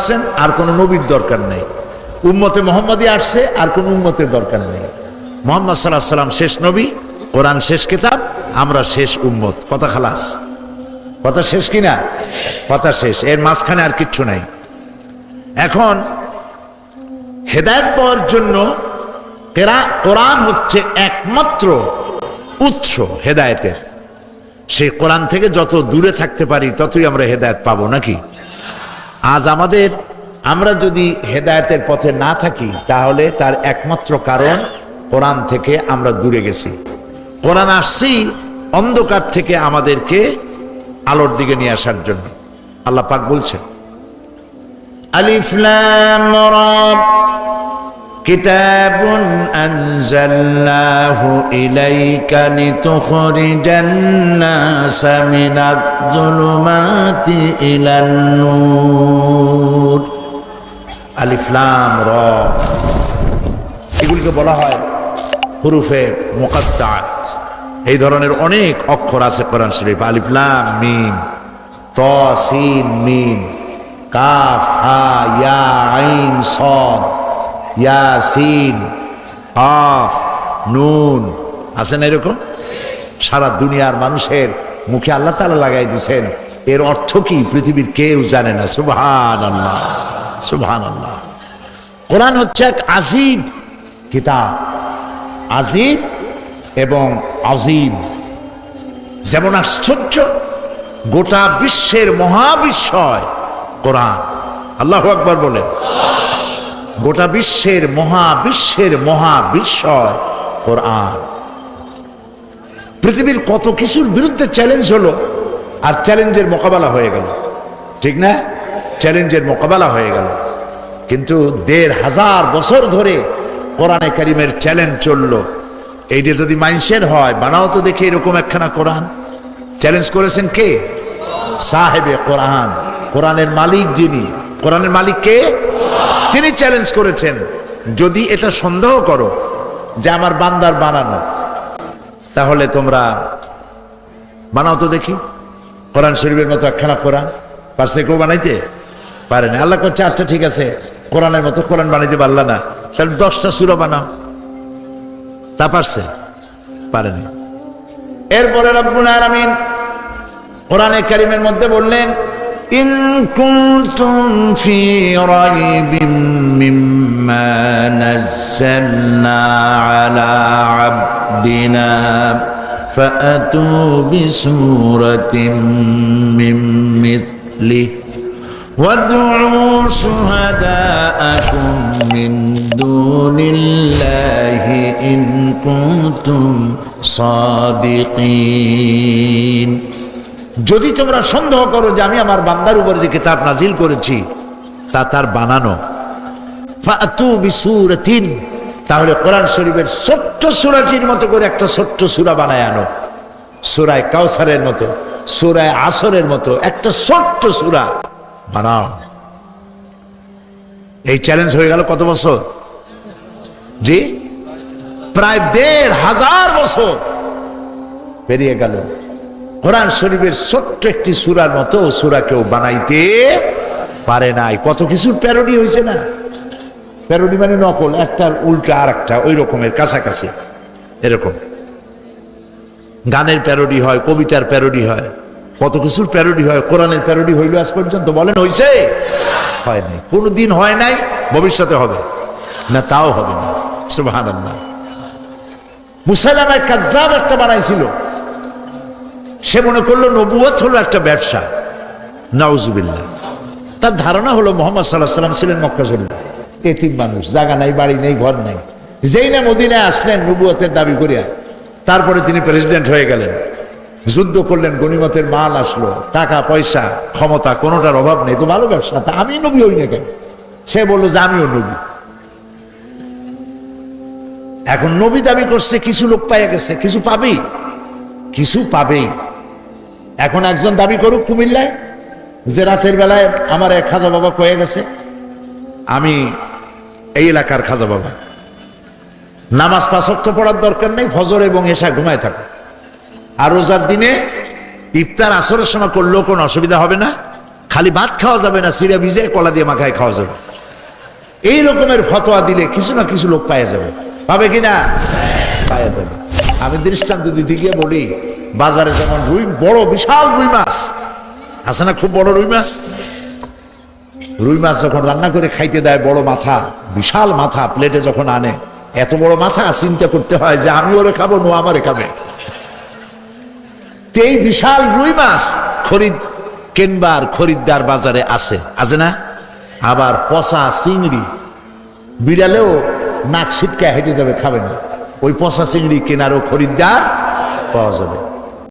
আসছেন, আর কোনো নবীর দরকার নেই। উম্মতে মোহাম্মদী আসছে, আর কোনো উম্মতের দরকার নেই। মুহাম্মদ সাল্লাল্লাহু আলাইহি ওয়াসাল্লাম শেষ নবী, কোরআন শেষ কিতাব, আমরা শেষ উম্মত। কথা খালাস। কথা শেষ কিনা? কথা শেষ, এর মাঝখানে আর কিচ্ছু নাই। এখন হেদায়েত পাওয়ার জন্য কোরআন হচ্ছে একমাত্র উৎস হেদায়েতের। সেই কোরআন থেকে যত দূরে থাকতে পারি ততই আমরা হেদায়েত পাবো, নাকি? আজ আমরা যদি হেদায়েতের পথে না থাকি তাহলে তার একমাত্র কারণ কোরআন থেকে আমরা দূরে গেছি। কোরআন আসছি অন্ধকার থেকে আমাদেরকে আলোর দিকে নিয়ে আসার জন্য। আল্লাহ পাক বলছেন, আলিফ লাম রা কিতাবুন আনজালনাহু ইলাইকা লিতুখরিজান নাসা মিনাজ যুলুমাতি ইলান নূর। আলিফ লাম রা, এগুলিকে বলা হয় হুরুফে মুকাত্তাআত। এই ধরনের অনেক অক্ষর আছে কোরআন শরীফ। আলিফ লাম মিম, ত সিন মিম, কাফ হা ইয়া আইন সাদ, ইয়াসিন, কাফ নুন, আছে না এরকম? সারা দুনিয়ার মানুষের মুখে আল্লাহ তাআলা লাগাই দিয়েছেন। এর অর্থ কি পৃথিবীর কেউ জানে না। সুবহানাল্লাহ, সুবহানাল্লাহ। কোরআন হচ্ছে এক আযীব কিতাব, আযীব এবং আযীম। যেমন আশ্চর্য, গোটা বিশ্বের মহাবিস্ময় কোরআন। আল্লাহু আকবার বলেন। গোটা বিশ্বের মহাবিস্ময় কোরআন। পৃথিবীর কত কিছুর বিরুদ্ধে চ্যালেঞ্জ হলো, আর চ্যালেঞ্জের মোকাবেলা হয়ে গেল, ঠিক না? চ্যালেঞ্জের মোকাবেলা হয়ে গেল। কিন্তু ১৫০০ বছর ধরে কোরআনে কারিমের চ্যালেঞ্জ চললো। এইটা যদি মানুষের হয়, বানাও তো দেখি এরকম একখানা কোরআন। চ্যালেঞ্জ করেছেন কে? সাহেবে কোরআন, কোরআনের মালিক যিনি। কোরআনের মালিক কে? তিনি চ্যালেঞ্জ করেছেন, যদি এটা সন্দেহ করো যে আমার বান্দার বানানো, তাহলে তোমরা বানাও তো দেখি কোরআন শরীফের মতো একখানা কোরআন। পারছে কেউ বানাইতে? পারে না। আল্লাহ করছে, আচ্ছা ঠিক আছে, কোরআনের মতো কোরআন বানাইতে পারলা না, তাহলে 10টা সূরা বানাও। তা পারছে? পারেনি। এরপরে রব্বুল আলামিন কোরআনে কারীমের মধ্যে বললেন, ইন কুনতুম ফি রাইবিম মিম্মা নাযালনা আলা আবদিনা ফাআতু বিসূরাতিন মিন মিথলিহি وادعوا شهداءكم من دون الله إن كنتم صادقين। যদি তোমরা সন্দেহ করো যে আমি আমার বান্দার উপর যে কিতাব নাজিল করেছি তা তার বানানো, ফাতু বিসূরাতিন, তাহলে কোরআন শরীফের ছোট্ট সূরাটির মতো করে একটা ছোট্ট সূরা বানায় আনো। সূরা কাউসারের মতো, সূরা আসরের মতো একটা ছোট্ট সূরা বানাও। এই চ্যালেঞ্জ হয়ে গেল কত বছর? জি, প্রায় ১৫০০ বছর পেরিয়ে গেল। কোরআন শরীফের ছোট্ট একটি সূরার মতো সূরা কেউ বানাইতে পারে নাই। কত কিছুর প্যারোডি হয়েছে না? প্যারোডি মানে নকল, একটার উল্টা আর একটা, ওই রকমের কাছাকাছি। এরকম গানের প্যারোডি হয়, কবিতার প্যারোডি হয়, কত কিছুর প্যারোডি হয়। কোরআনের প্যারোডি হইল আজ পর্যন্ত? বলেন হয়েছে? হয় নাই, কোনোদিন হয় নাই, ভবিষ্যতে হবে না, তাও হবে না। সুবহানাল্লাহ। মুসাইলামা কাযযাব একটা বানাইছিল, সে মনে করলো নবুয়ত হলো একটা ব্যবসা। নাউজুবিল্লাহ। তার ধারণা হলো মুহাম্মদ সাল্লাল্লাহু আলাইহি ওয়াসাল্লাম ছিলেন মক্কা শরীফে এতিম মানুষ, জায়গা নাই, বাড়ি নেই, ঘর নেই। যেই না মদিনায় আসলেন নবুয়তের দাবি করিয়া, তারপরে তিনি প্রেসিডেন্ট হয়ে গেলেন, যুদ্ধ করলেন, গনিমতের মাল আসলো, টাকা পয়সা ক্ষমতা কোনোটার অভাব নেই। তো ভালো ব্যবসা, তা আমি নবী হই না কেন? সে বললো যে আমিও নবী। এখন নবী দাবি করছে, কিছু লোক পাইয়া গেছে, কিছু পাবেই, কিছু পাবেই। এখন একজন দাবি করুক কুমিল্লায় যে রাতের বেলায় আমার এক খাজা বাবা কয়ে গেছে আমি এই এলাকার খাজা বাবা, নামাজ ৫ ওয়াক্ত পড়ার দরকার নেই, ফজর এবং এশা ঘুমায় থাকো, আর রোজার দিনে ইফতার আসরের সময় করলেও কোনো অসুবিধা হবে না, খালি ভাত খাওয়া যাবে না, সিরা ভিজে কলা দিয়ে মাখায় খাওয়া যাবে। এই রকমের ফতোয়া দিলে কিছু না কিছু লোক পাওয়া যাবে, পাবে কিনা? পাওয়া যাবে। আমি দৃষ্টান্ত দিতে গিয়ে বলি, বাজারে যেমন রুই, বড় বিশাল রুই মাছ আছে না, খুব বড় রুই মাছ, রুই মাছ যখন রান্না করে খাইতে দেয়, বড় মাথা, বিশাল মাথা প্লেটে যখন আনে, এত বড় মাথা চিন্তা করতে হয় যে আমি ওরে খাবো, নো আমারে খাবে। এই বিশাল রুই মাছ কেনবার খরিদ্দার বাজারে আছে না? আবার পচা চিংড়ি, বিড়ালেও নাক ছিটকা হেঁটে যাবে, খাবে না। ওই পচা চিংড়ি কেনারও খরিদ্দার পাওয়া যাবে।